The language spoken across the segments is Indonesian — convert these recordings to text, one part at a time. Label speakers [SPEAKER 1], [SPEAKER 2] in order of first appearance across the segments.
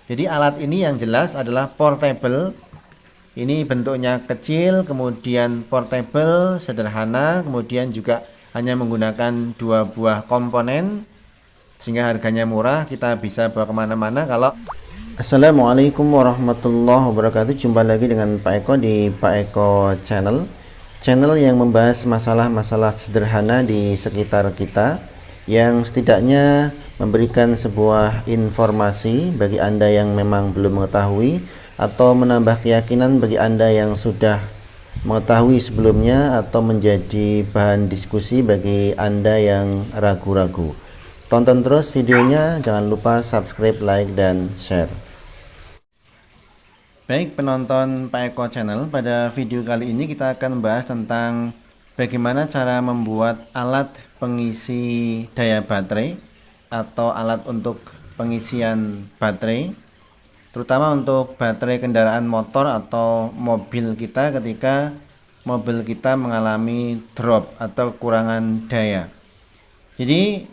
[SPEAKER 1] Jadi alat ini yang jelas adalah portable. Ini bentuknya kecil, kemudian portable, sederhana, kemudian juga hanya menggunakan 2 buah komponen sehingga harganya murah, kita bisa bawa kemana-mana. Assalamualaikum warahmatullahi wabarakatuh. Jumpa lagi dengan Pak Eko di Pak Eko Channel yang membahas masalah-masalah sederhana di sekitar kita, yang setidaknya memberikan sebuah informasi bagi Anda yang memang belum mengetahui, atau menambah keyakinan bagi Anda yang sudah mengetahui sebelumnya, atau menjadi bahan diskusi bagi Anda yang ragu-ragu. Tonton terus videonya, jangan lupa subscribe, like, dan share. Baik penonton Pak Eko Channel, pada video kali ini kita akan membahas tentang bagaimana cara membuat alat pengisi daya baterai atau alat untuk pengisian baterai, terutama untuk baterai kendaraan motor atau mobil kita ketika mobil kita mengalami drop atau kekurangan daya. Jadi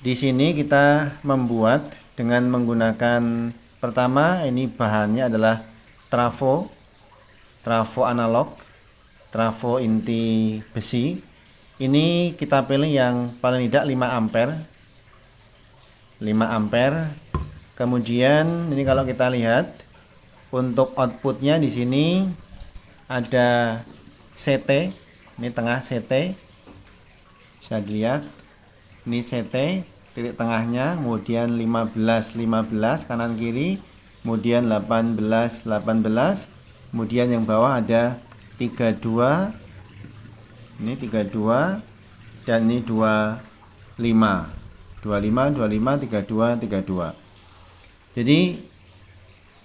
[SPEAKER 1] di sini kita membuat dengan menggunakan, pertama ini bahannya adalah trafo analog, trafo inti besi. Ini kita pilih yang paling tidak 5 ampere. Kemudian ini kalau kita lihat untuk outputnya di sini ada CT, ini tengah CT, bisa dilihat ini CT, titik tengahnya, kemudian 15 kanan kiri, kemudian 18, kemudian yang bawah ada 32, ini 32, dan ini 25, 32. Jadi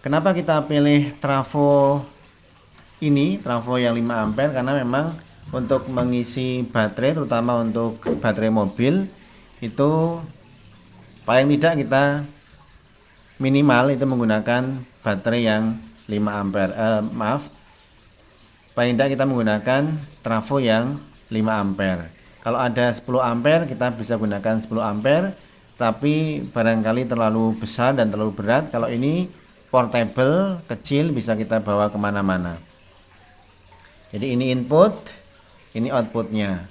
[SPEAKER 1] kenapa kita pilih trafo ini, trafo yang 5 ampere, karena memang untuk mengisi baterai, terutama untuk baterai mobil, itu paling tidak kita minimal itu menggunakan baterai yang 5 ampere, paling tidak kita menggunakan trafo yang 5 ampere. Kalau ada 10 ampere kita bisa gunakan 10 ampere, tapi barangkali terlalu besar dan terlalu berat. Kalau ini portable, kecil, bisa kita bawa kemana-mana. Jadi ini input, ini outputnya.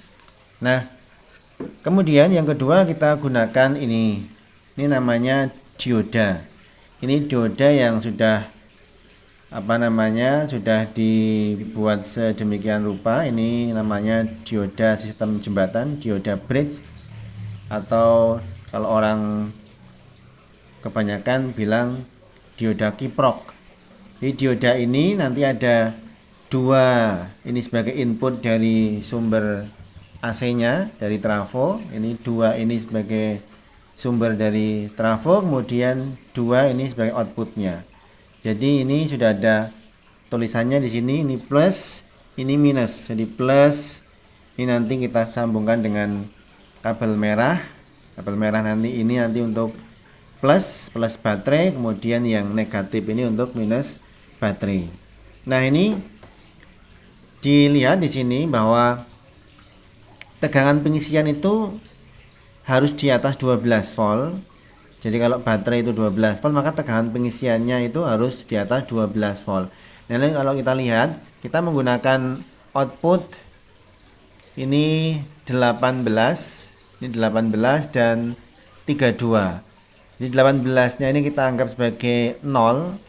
[SPEAKER 1] Nah, kemudian yang kedua kita gunakan ini namanya dioda. Ini dioda yang sudah sudah dibuat sedemikian rupa. Ini namanya dioda sistem jembatan, dioda bridge, atau kalau orang kebanyakan bilang dioda kiprok. Di dioda ini nanti ada 2, ini sebagai input dari sumber AC-nya dari trafo, ini 2 ini sebagai sumber dari trafo, kemudian 2 ini sebagai outputnya. Jadi ini sudah ada tulisannya di sini, ini plus, ini minus. Jadi plus ini nanti kita sambungkan dengan kabel merah. Kabel merah nanti untuk plus baterai, kemudian yang negatif ini untuk minus baterai. Nah, ini dilihat di sini bahwa tegangan pengisian itu harus di atas 12 volt. Jadi kalau baterai itu 12 volt, maka tegangan pengisiannya itu harus di atas 12 volt. Nah, kalau kita lihat, kita menggunakan output ini 18, dan 32. Jadi 18-nya ini kita anggap sebagai 0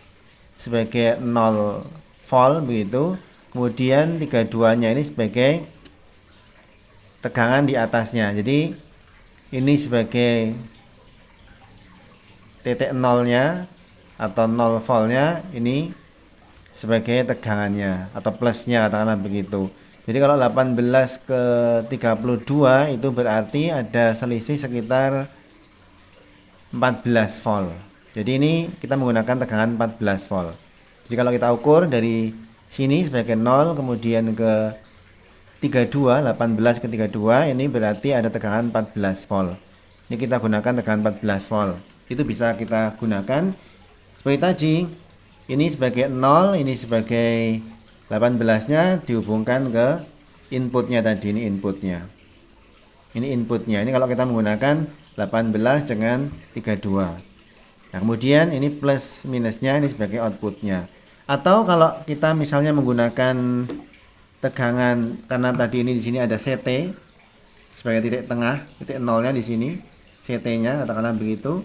[SPEAKER 1] volt begitu. Kemudian 32-nya ini sebagai tegangan di atasnya. Jadi ini sebagai titik nolnya atau 0 voltnya, ini sebagai tegangannya atau plusnya, katakanlah begitu. Jadi kalau 18 ke 32 itu berarti ada selisih sekitar 14 volt. Jadi ini kita menggunakan tegangan 14 volt. Jadi kalau kita ukur dari sini sebagai 0, kemudian ke 32, 18 ke 32, ini berarti ada tegangan 14 volt. Ini kita gunakan tegangan 14 volt. Itu bisa kita gunakan seperti tadi. Ini sebagai 0, ini sebagai 18-nya dihubungkan ke inputnya tadi, ini inputnya. Ini inputnya. Ini kalau kita menggunakan 18 dengan 32. Nah, kemudian ini plus minusnya ini sebagai outputnya. Atau kalau kita misalnya menggunakan tegangan, karena tadi ini di sini ada CT sebagai titik tengah, titik nolnya di sini, CT-nya katakanlah begitu.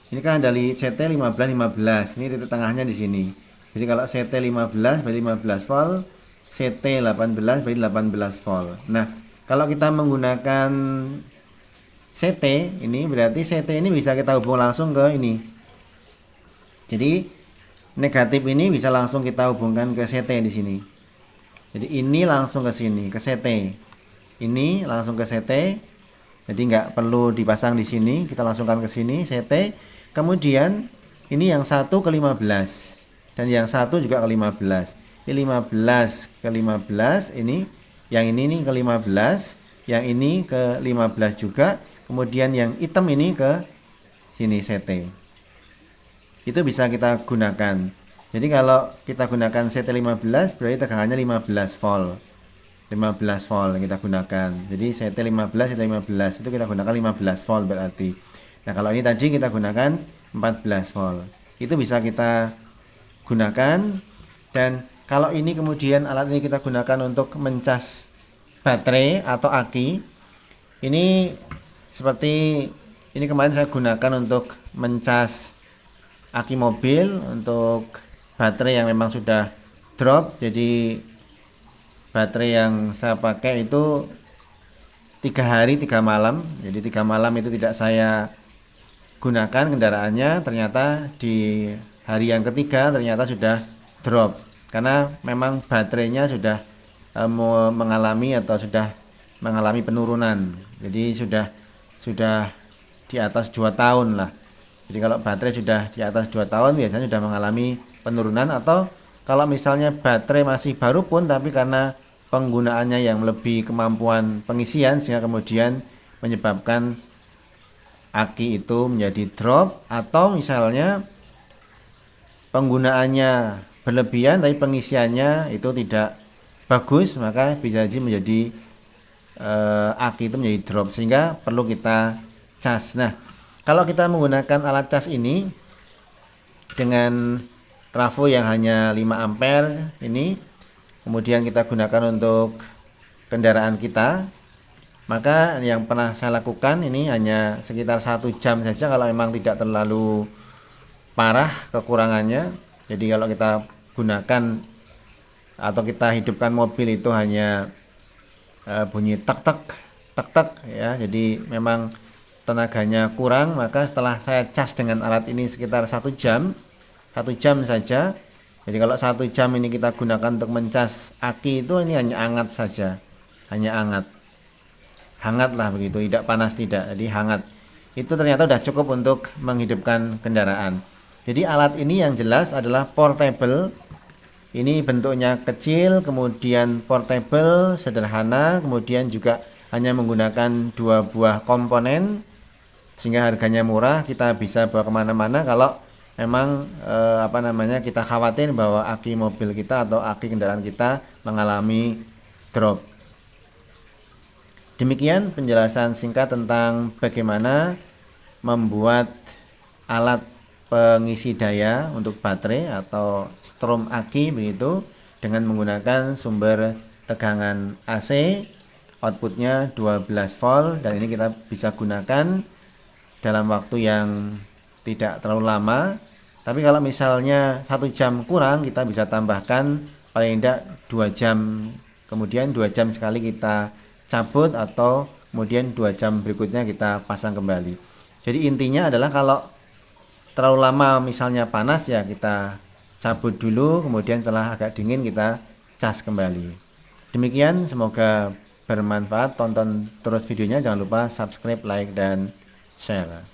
[SPEAKER 1] Ini kan dari CT 15 ini titik tengahnya di sini. Jadi kalau CT 15 berarti 15 volt, CT 18 berarti 18 volt. Nah, kalau kita menggunakan CT ini berarti CT ini bisa kita hubung langsung ke ini. Jadi negatif ini bisa langsung kita hubungkan ke CT di sini. Jadi ini langsung ke sini, ke CT. Ini langsung ke CT. Jadi nggak perlu dipasang di sini, kita langsungkan ke sini CT. Kemudian ini yang 1 ke 15 dan yang satu juga ke 15. Ini 15 ke 15, ini yang ini ke 15, yang ini ke 15 juga. Kemudian yang hitam ini ke sini CT. Itu bisa kita gunakan. Jadi kalau kita gunakan CT 15 berarti tegangannya 15 volt. 15 volt kita gunakan. Jadi CT 15 CT 15 itu kita gunakan 15 volt berarti. Nah, kalau ini tadi kita gunakan 14 volt. Itu bisa kita gunakan. Dan kalau ini kemudian alat ini kita gunakan untuk mencas baterai atau aki. Ini seperti ini kemarin saya gunakan untuk mencas aki mobil untuk baterai yang memang sudah drop. Jadi baterai yang saya pakai itu 3 hari 3 malam. Jadi 3 malam itu tidak saya gunakan kendaraannya, ternyata di hari yang ketiga ternyata sudah drop karena memang baterainya sudah mengalami atau sudah mengalami penurunan. Jadi sudah di atas 2 tahun lah. Jadi kalau baterai sudah di atas 2 tahun biasanya sudah mengalami penurunan. Atau kalau misalnya baterai masih baru pun tapi karena penggunaannya yang lebih kemampuan pengisian sehingga kemudian menyebabkan aki itu menjadi drop, atau misalnya penggunaannya berlebihan tapi pengisiannya itu tidak bagus, maka bisa jadi menjadi aki itu menjadi drop sehingga perlu kita cas. Nah, kalau kita menggunakan alat cas ini dengan trafo yang hanya 5 ampere ini, kemudian kita gunakan untuk kendaraan kita, maka yang pernah saya lakukan ini hanya sekitar 1 jam saja kalau memang tidak terlalu parah kekurangannya. Jadi kalau kita gunakan atau kita hidupkan mobil itu hanya bunyi tek tek tek tek ya. Jadi memang tenaganya kurang, maka setelah saya cas dengan alat ini sekitar 1 jam saja. Jadi kalau 1 jam ini kita gunakan untuk mencas aki itu ini hanya hangat saja, hanya hangat lah begitu, tidak panas tidak, jadi hangat. Itu ternyata sudah cukup untuk menghidupkan kendaraan. Jadi alat ini yang jelas adalah portable. Ini bentuknya kecil, kemudian portable, sederhana, kemudian juga hanya menggunakan 2 buah komponen sehingga harganya murah. Kita bisa bawa kemana-mana kalau memang kita khawatir bahwa aki mobil kita atau aki kendaraan kita mengalami drop. Demikian penjelasan singkat tentang bagaimana membuat alat pengisi daya untuk baterai atau strom aki begitu dengan menggunakan sumber tegangan AC, outputnya 12 volt, dan ini kita bisa gunakan dalam waktu yang tidak terlalu lama. Tapi kalau misalnya 1 jam kurang, kita bisa tambahkan paling tidak 2 jam, kemudian 2 jam sekali kita cabut, atau kemudian 2 jam berikutnya kita pasang kembali. Jadi intinya adalah kalau terlalu lama misalnya panas ya kita cabut dulu, kemudian setelah agak dingin kita cas kembali. Demikian, semoga bermanfaat. Tonton terus videonya, jangan lupa subscribe, like, dan share.